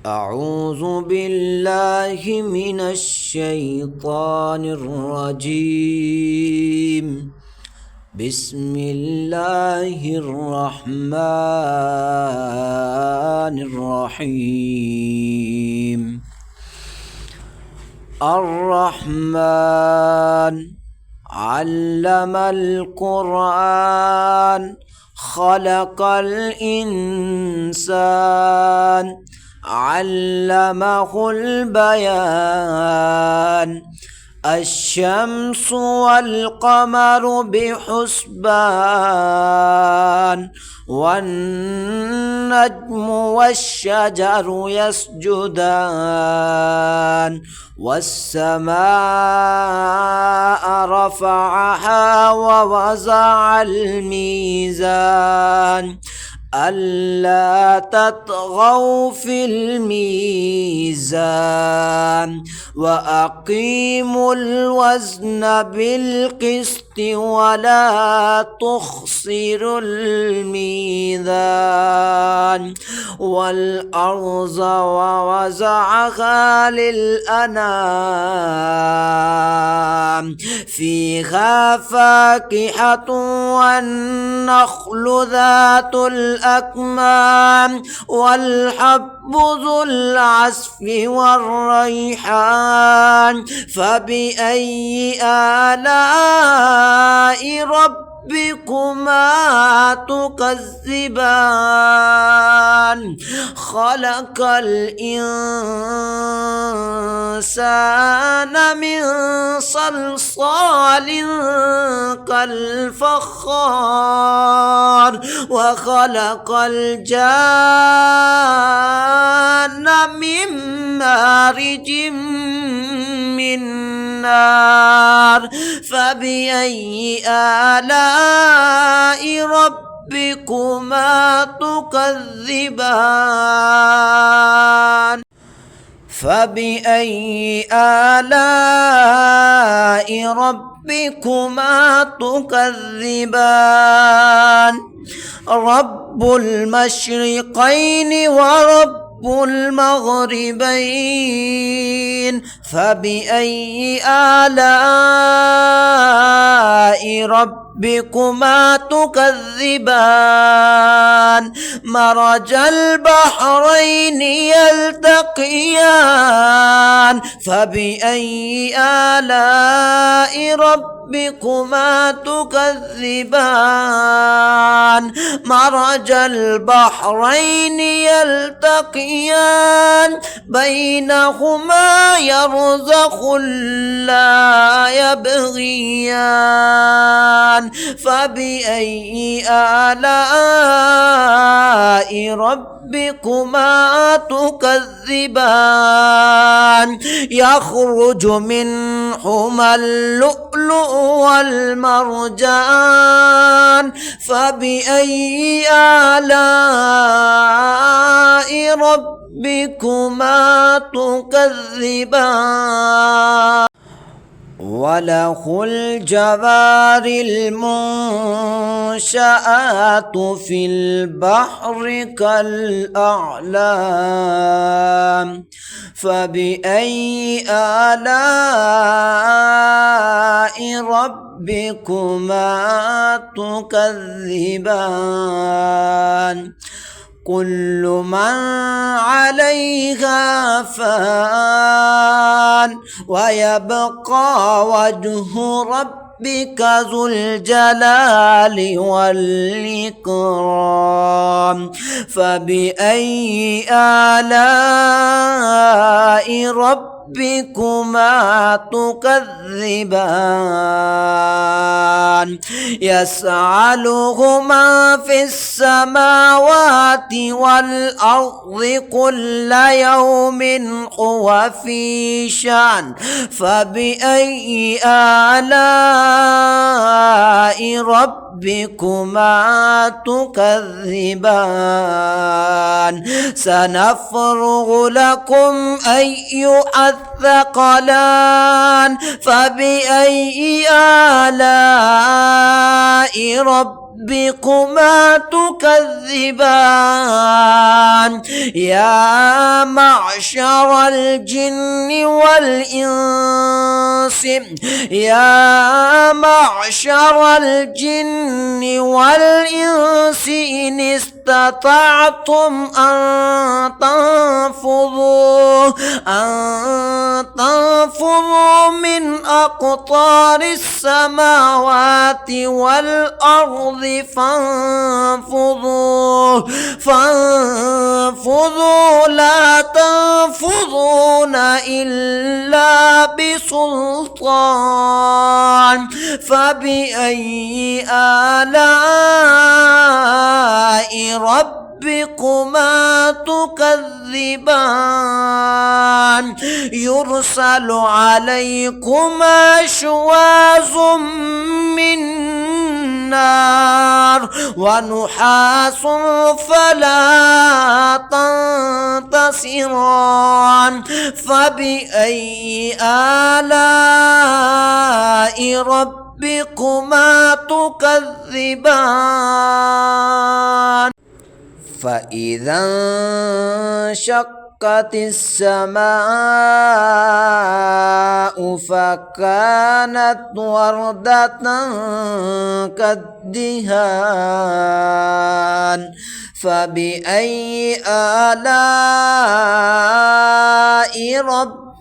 أعوذ بالله من الشيطان الرجيم. بسم الله الرحمن الرحيم. الرحمن علم القرآن خلق الإنسان علمه البيان. الشمس والقمر بحسبان والنجم والشجر يسجدان والسماء رفعها ووضع الميزان ألا تطغوا في الميزان وأقيموا الوزن بالقسط ولا تخسروا الميزان. والأرض ووضعها للأنام فيها فاكهة والنخل ذات الأكمام والحب ذو العصف والريحان. فبأي آلاء ربكما تكذبان؟ خلق الإنسان من صلصال كالفخار وخلق الجان من مارج من نار. فبأي آلاء ربكما تكذبان؟ فبأي آلاء ربكما تكذبان؟ رب المشرقين ورب المغربين. فبأي آلاء ربكما تكذبان؟ مرج البحرين يلتقيان. فبأي آلاء ربكما تكذبان؟ مرج البحرين يلتقيان بينهما يرزخ لا يبغيان. فبأي آلاء ربكما تكذبان؟ يخرج منهما اللؤلؤ والمرجان. فبأي آلاء ربكما تكذبان؟ وله الجوار المنشآت في البحر كالأعلام. فبأي آلاء ربكما تكذبان؟ كل من عليها فان ويبقى وجه ربك ذو الجلال والإكرام. فبأي آلاء ربكما تكذبان؟ يسأله من في السماوات والأرض كل يوم هو في شأن. فبأي آلاء ربكما تكذبان؟ سنفرغ لكم أيها الثقلان. فبأي آلاء ربكما ربكما تكذبان يا معشر الجن والإنس يا معشر الجن والإنس إن استطعتم أن تنفذوا من أقطار السماوات والأرض فانفذوا لا تنفذون إلا بسلطان فبأي آلاء ربكما تكذبان يرسل عليكما شواظ من نار ونحاس فلا تنتصران فبأي آلاء ربكما تكذبان فإذا انشقت السماء فكانت وردة كالدهان فبأي آلاء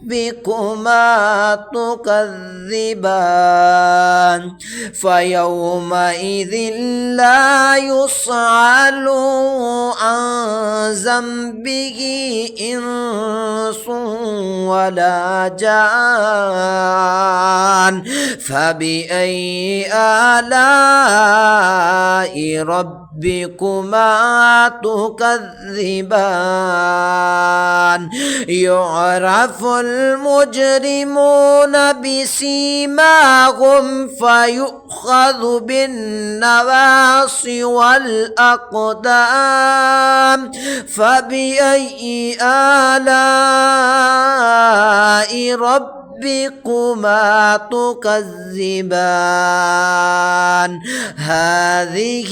ربكما تكذبان فيومئذ لا يسأل عن ذنبه إنس ولا جان فبأي آلاء ربكما تكذبان يعرف المجرمون بسيماهم فيؤخذ بالنواصي والأقدام فبأي آلاء ربكما تكذبان هذه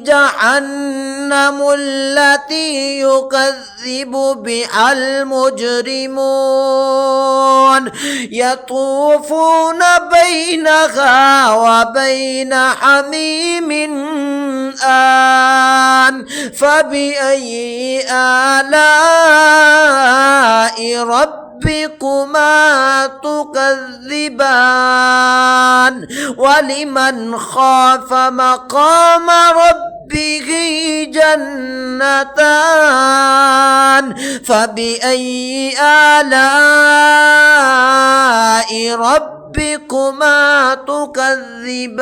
جهنم التي يكذب بها المجرمون يطوفون بينها وبين حميم آن فبأي آلاء ربكما تكذبان ولمن خاف مقام ربه جنتان فبأي آلاء ربكما تكذبان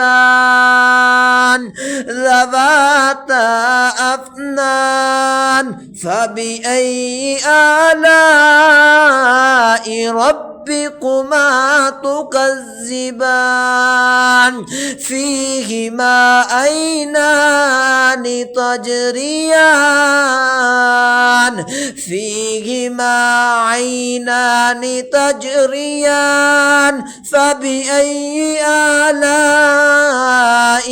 ذواتا أفنان فبأي آلاء ربكما تكذبان فيهما عينان تجريان فبأي آلاء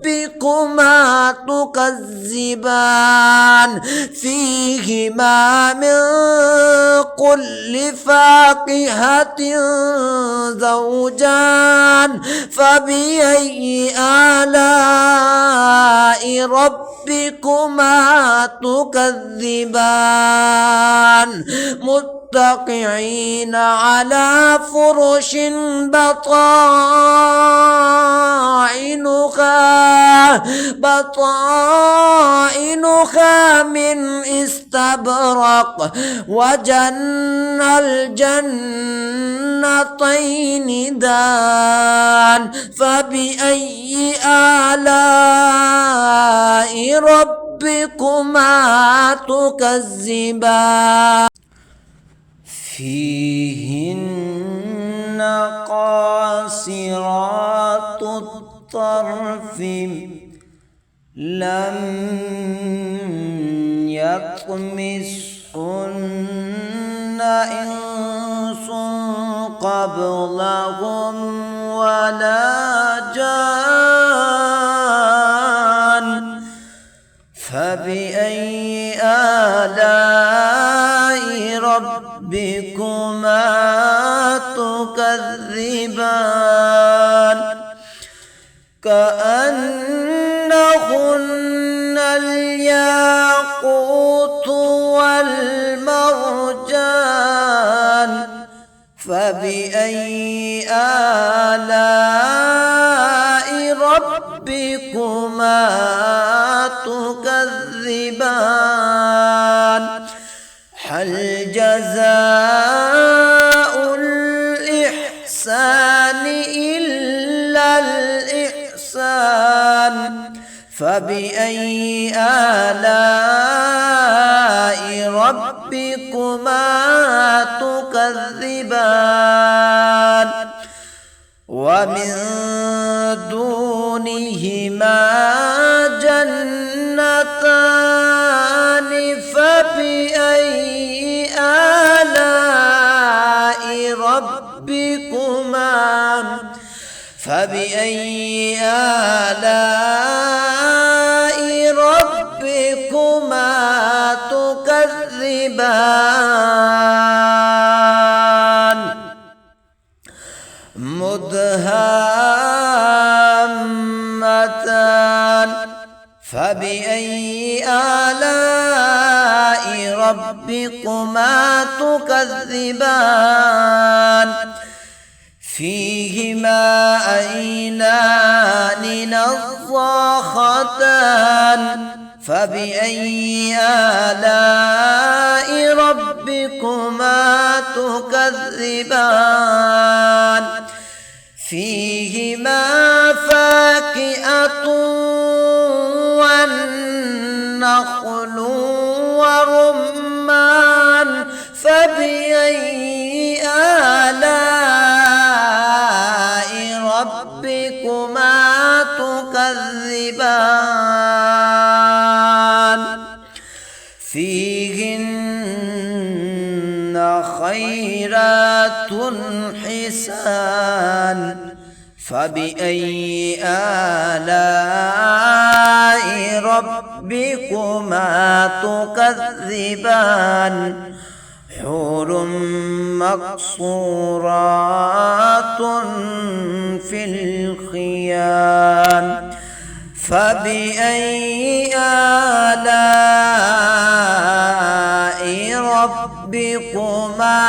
ربكما تكذبان فيهما من كل فاكهة زوجان فبأي آلاء ربكما تكذبان متكئين على فرش بطائنها من استبرق وجنى الجنتين دان فبأي آلاء ربكما تكذبان فيهن قاصرات الطرف لم يطمثهن إنس قبلهم ولا جان ربكما تكذبان كأنهن الياقوت والمرجان فبأي آلاء ربكما تكذبان هل جزاء الإحسان إلا الإحسان فبأي آلاء ربكما تكذبان ومن دونهما جنتان فبأي آلاء ربكما تكذبان مدهامتان فبأي آلاء ربكما تكذبان فيهما عينان نضاختان فبأي آلاء ربكما تكذبان فيهما فاكهة والنخل ورمان فبأي آلاء ربكما تكذبان فيهن خيرات حسان فبأي آلاء ربكما تكذبان حور مقصورات في الخيام فبأي آلاء ربكما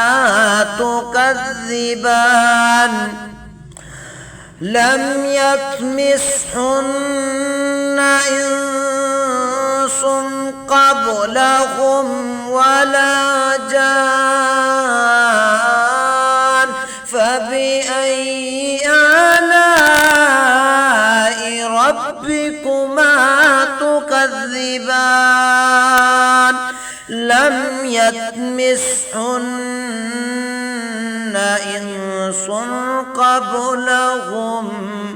تكذبان لم يطمثهن إنس قبلهم ولا جان فبأي آلاء ربكما تكذبان لم يطمثهن إنس قبلهم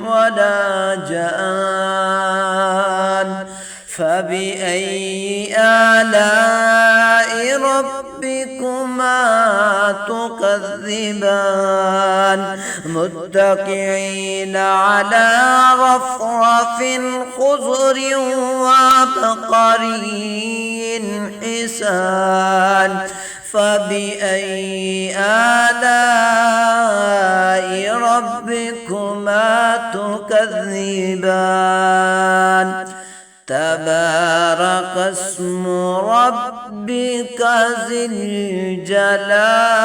ولا جان فبأي آلاء ربكما تكذبان متكئين على رفرف خضر وعبقري حسان فبأي آلاء ربكما تكذبان تبارك اسم ربك ذي الجلال